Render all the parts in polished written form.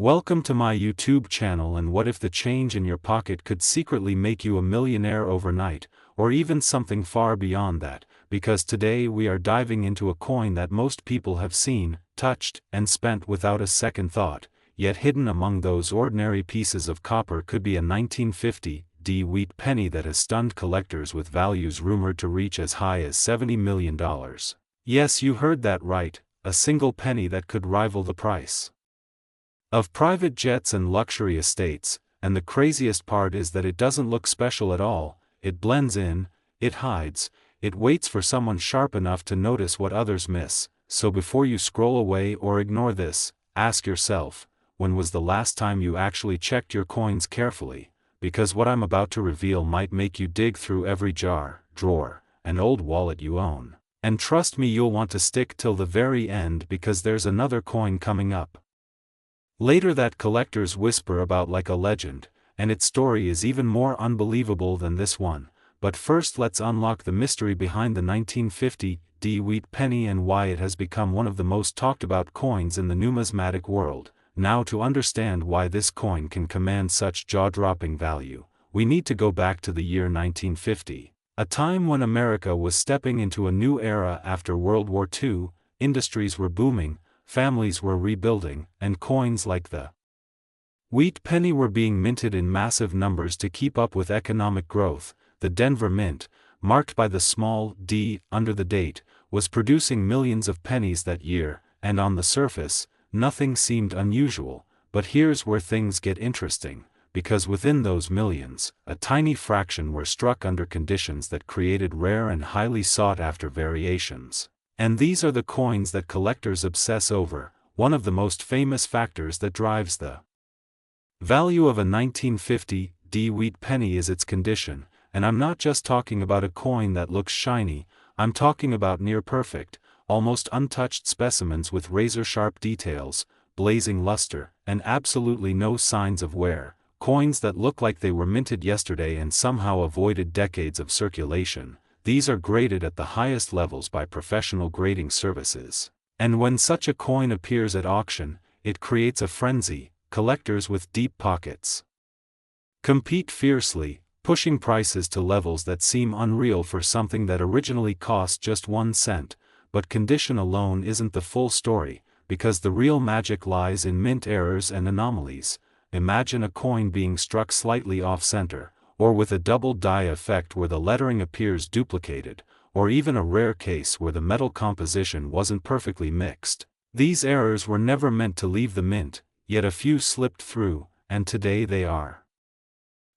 Welcome to my YouTube channel. And what if the change in your pocket could secretly make you a millionaire overnight, or even something far beyond that? Because today we are diving into a coin that most people have seen, touched, and spent without a second thought, yet hidden among those ordinary pieces of copper could be a 1950 wheat penny that has stunned collectors with values rumored to reach as high as $70 million. Yes, you heard that right, a single penny that could rival the price of private jets and luxury estates. And the craziest part is that it doesn't look special at all. It blends in, it hides, it waits for someone sharp enough to notice what others miss. So before you scroll away or ignore this, ask yourself, when was the last time you actually checked your coins carefully? Because what I'm about to reveal might make you dig through every jar, drawer, and old wallet you own. And trust me, you'll want to stick till the very end, because there's another coin coming up later that collectors whisper about like a legend, and its story is even more unbelievable than this one. But first, let's unlock the mystery behind the 1950 wheat penny and why it has become one of the most talked about coins in the numismatic world. Now, to understand why this coin can command such jaw-dropping value, we need to go back to the year 1950, a time when America was stepping into a new era after World War II. Industries were booming, families were rebuilding, and coins like the wheat penny were being minted in massive numbers to keep up with economic growth. The Denver Mint, marked by the small d under the date, was producing millions of pennies that year, and on the surface, nothing seemed unusual. But here's where things get interesting, because within those millions, a tiny fraction were struck under conditions that created rare and highly sought-after variations. And these are the coins that collectors obsess over. One of the most famous factors that drives the value of a 1950 wheat penny is its condition. And I'm not just talking about a coin that looks shiny, I'm talking about near-perfect, almost untouched specimens with razor-sharp details, blazing luster, and absolutely no signs of wear. Coins that look like they were minted yesterday and somehow avoided decades of circulation. These are graded at the highest levels by professional grading services. And when such a coin appears at auction, it creates a frenzy. Collectors with deep pockets compete fiercely, pushing prices to levels that seem unreal for something that originally cost just 1 cent. But condition alone isn't the full story, because the real magic lies in mint errors and anomalies. Imagine a coin being struck slightly off-center, or with a double die effect where the lettering appears duplicated, or even a rare case where the metal composition wasn't perfectly mixed. These errors were never meant to leave the mint, yet a few slipped through, and today they are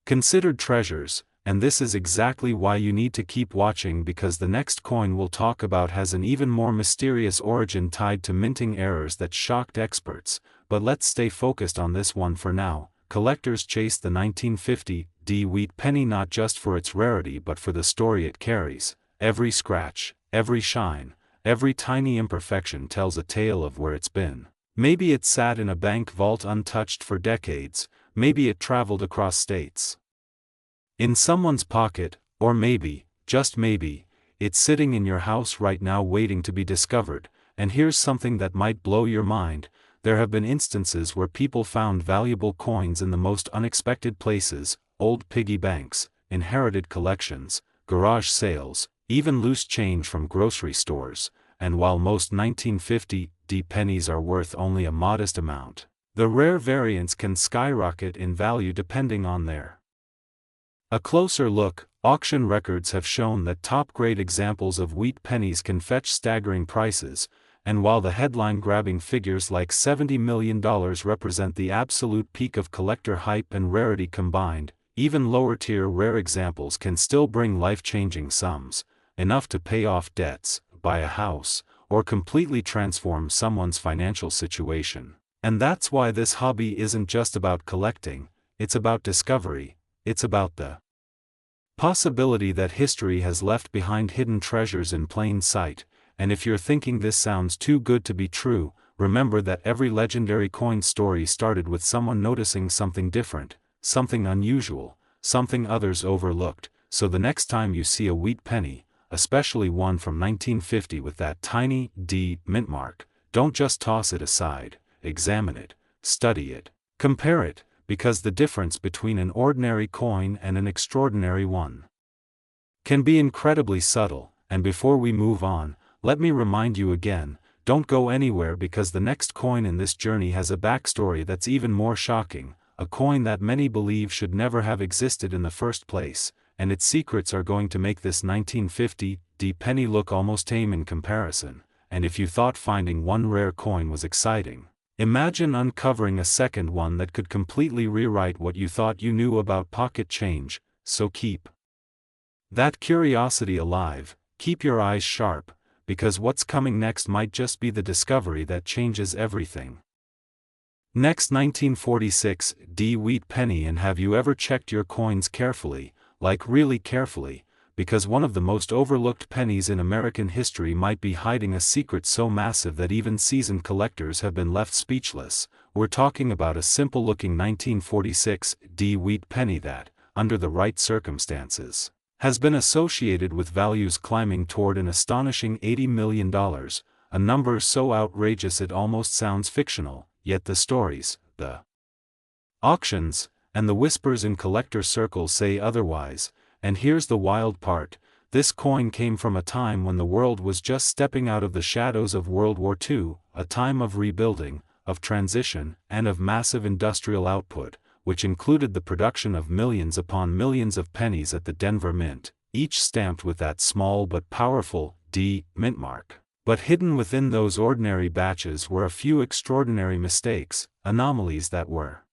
considered treasures. And this is exactly why you need to keep watching, because the next coin we'll talk about has an even more mysterious origin tied to minting errors that shocked experts. But let's stay focused on this one for now. Collectors chase the 1950 wheat penny not just for its rarity but for the story it carries. Every scratch, every shine, every tiny imperfection tells a tale of where it's been. Maybe it sat in a bank vault untouched for decades, maybe it traveled across states in someone's pocket, or maybe, just maybe, it's sitting in your house right now waiting to be discovered. And here's something that might blow your mind. There have been instances where people found valuable coins in the most unexpected places: old piggy banks, inherited collections, garage sales, even loose change from grocery stores. And while most 1950 pennies are worth only a modest amount, the rare variants can skyrocket in value depending on their a closer look. Auction records have shown that top-grade examples of wheat pennies can fetch staggering prices, and while the headline-grabbing figures like $70 million represent the absolute peak of collector hype and rarity combined, even lower-tier rare examples can still bring life-changing sums, enough to pay off debts, buy a house, or completely transform someone's financial situation. And that's why this hobby isn't just about collecting, it's about discovery. It's about the possibility that history has left behind hidden treasures in plain sight. And if you're thinking this sounds too good to be true, remember that every legendary coin story started with someone noticing something different, something unusual, something others overlooked. So the next time you see a wheat penny, especially one from 1950 with that tiny D mint mark, don't just toss it aside, examine it, study it. Compare it, because the difference between an ordinary coin and an extraordinary one can be incredibly subtle. And before we move on, let me remind you again, don't go anywhere, because the next coin in this journey has a backstory that's even more shocking, a coin that many believe should never have existed in the first place, and its secrets are going to make this 1950 penny look almost tame in comparison. And if you thought finding one rare coin was exciting, imagine uncovering a second one that could completely rewrite what you thought you knew about pocket change. So keep that curiosity alive, keep your eyes sharp, because what's coming next might just be the discovery that changes everything. Next, 1946 wheat penny. And have you ever checked your coins carefully, like really carefully, because one of the most overlooked pennies in American history might be hiding a secret so massive that even seasoned collectors have been left speechless. We're talking about a simple-looking 1946 wheat penny that, under the right circumstances, has been associated with values climbing toward an astonishing $80 million, a number so outrageous it almost sounds fictional, yet the stories, the auctions, and the whispers in collector circles say otherwise. And here's the wild part, this coin came from a time when the world was just stepping out of the shadows of World War II, a time of rebuilding, of transition, and of massive industrial output, which included the production of millions upon millions of pennies at the Denver Mint, each stamped with that small but powerful D mint mark. But hidden within those ordinary batches were a few extraordinary mistakes, anomalies that were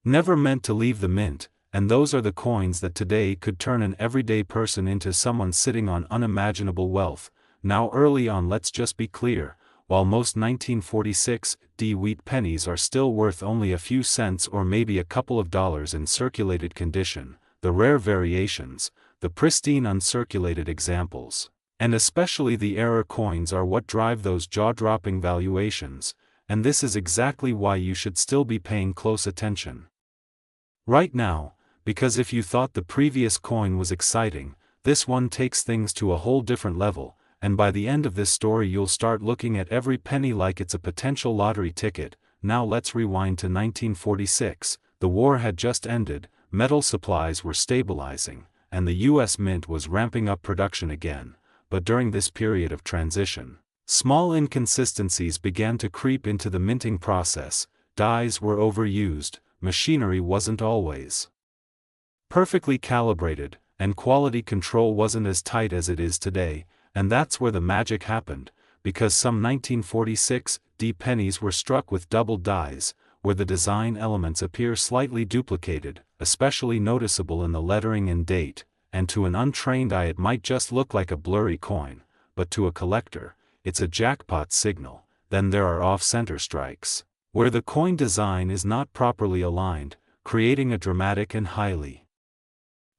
never meant to leave the mint. And those are the coins that today could turn an everyday person into someone sitting on unimaginable wealth. Now, early on, let's just be clear, while most 1946 wheat pennies are still worth only a few cents or maybe a couple of dollars in circulated condition, the rare variations, the pristine uncirculated examples, and especially the error coins are what drive those jaw-dropping valuations, and this is exactly why you should still be paying close attention right now. Because if you thought the previous coin was exciting, this one takes things to a whole different level, and by the end of this story you'll start looking at every penny like it's a potential lottery ticket. Now let's rewind to 1946, the war had just ended, metal supplies were stabilizing, and the US Mint was ramping up production again. But during this period of transition, small inconsistencies began to creep into the minting process. Dies were overused, machinery wasn't always perfectly calibrated, and quality control wasn't as tight as it is today. And that's where the magic happened, because some 1946 pennies were struck with double dies, where the design elements appear slightly duplicated, especially noticeable in the lettering and date, and to an untrained eye it might just look like a blurry coin, but to a collector, it's a jackpot signal. Then there are off-center strikes, where the coin design is not properly aligned, creating a dramatic and highly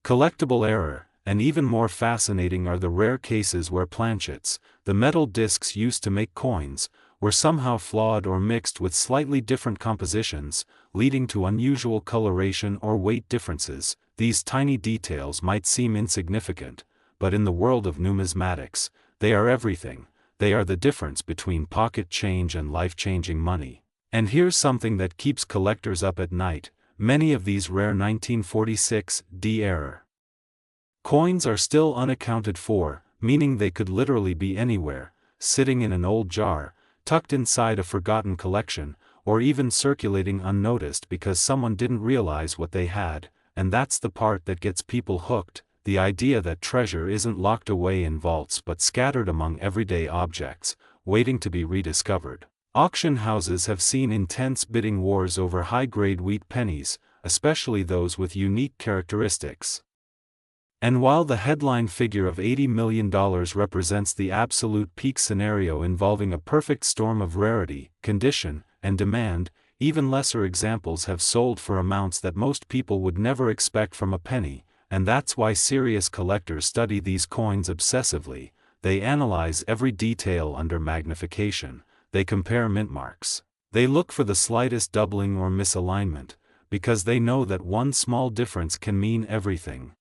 collectible error. And even more fascinating are the rare cases where planchets, the metal discs used to make coins, were somehow flawed or mixed with slightly different compositions, leading to unusual coloration or weight differences. These tiny details might seem insignificant, but in the world of numismatics, they are everything. They are the difference between pocket change and life-changing money. And here's something that keeps collectors up at night: many of these rare 1946 error coins are still unaccounted for, meaning they could literally be anywhere, sitting in an old jar, tucked inside a forgotten collection, or even circulating unnoticed because someone didn't realize what they had. And that's the part that gets people hooked, the idea that treasure isn't locked away in vaults but scattered among everyday objects, waiting to be rediscovered. Auction houses have seen intense bidding wars over high-grade wheat pennies, especially those with unique characteristics. And while the headline figure of $80 million represents the absolute peak scenario involving a perfect storm of rarity, condition, and demand, even lesser examples have sold for amounts that most people would never expect from a penny. And that's why serious collectors study these coins obsessively. They analyze every detail under magnification. They compare mint marks. They look for the slightest doubling or misalignment, because they know that one small difference can mean everything.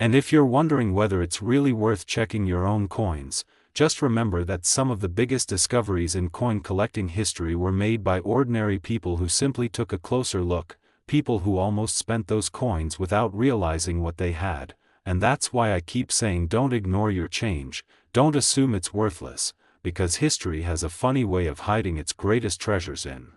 And if you're wondering whether it's really worth checking your own coins, just remember that some of the biggest discoveries in coin collecting history were made by ordinary people who simply took a closer look, people who almost spent those coins without realizing what they had. And that's why I keep saying don't ignore your change, don't assume it's worthless, because history has a funny way of hiding its greatest treasures in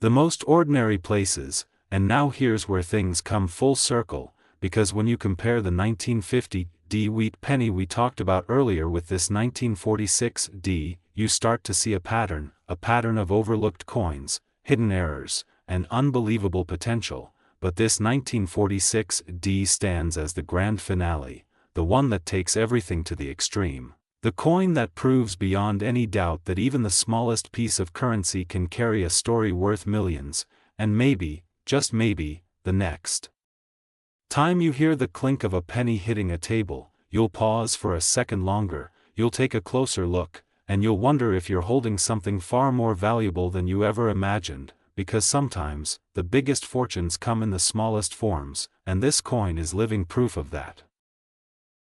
the most ordinary places. And now here's where things come full circle, because when you compare the 1950 D wheat penny we talked about earlier with this 1946 D, you start to see a pattern of overlooked coins, hidden errors, and unbelievable potential. But this 1946 D stands as the grand finale, the one that takes everything to the extreme. The coin that proves beyond any doubt that even the smallest piece of currency can carry a story worth millions, and maybe, just maybe, the next time you hear the clink of a penny hitting a table, you'll pause for a second longer, you'll take a closer look, and you'll wonder if you're holding something far more valuable than you ever imagined, because sometimes, the biggest fortunes come in the smallest forms, and this coin is living proof of that.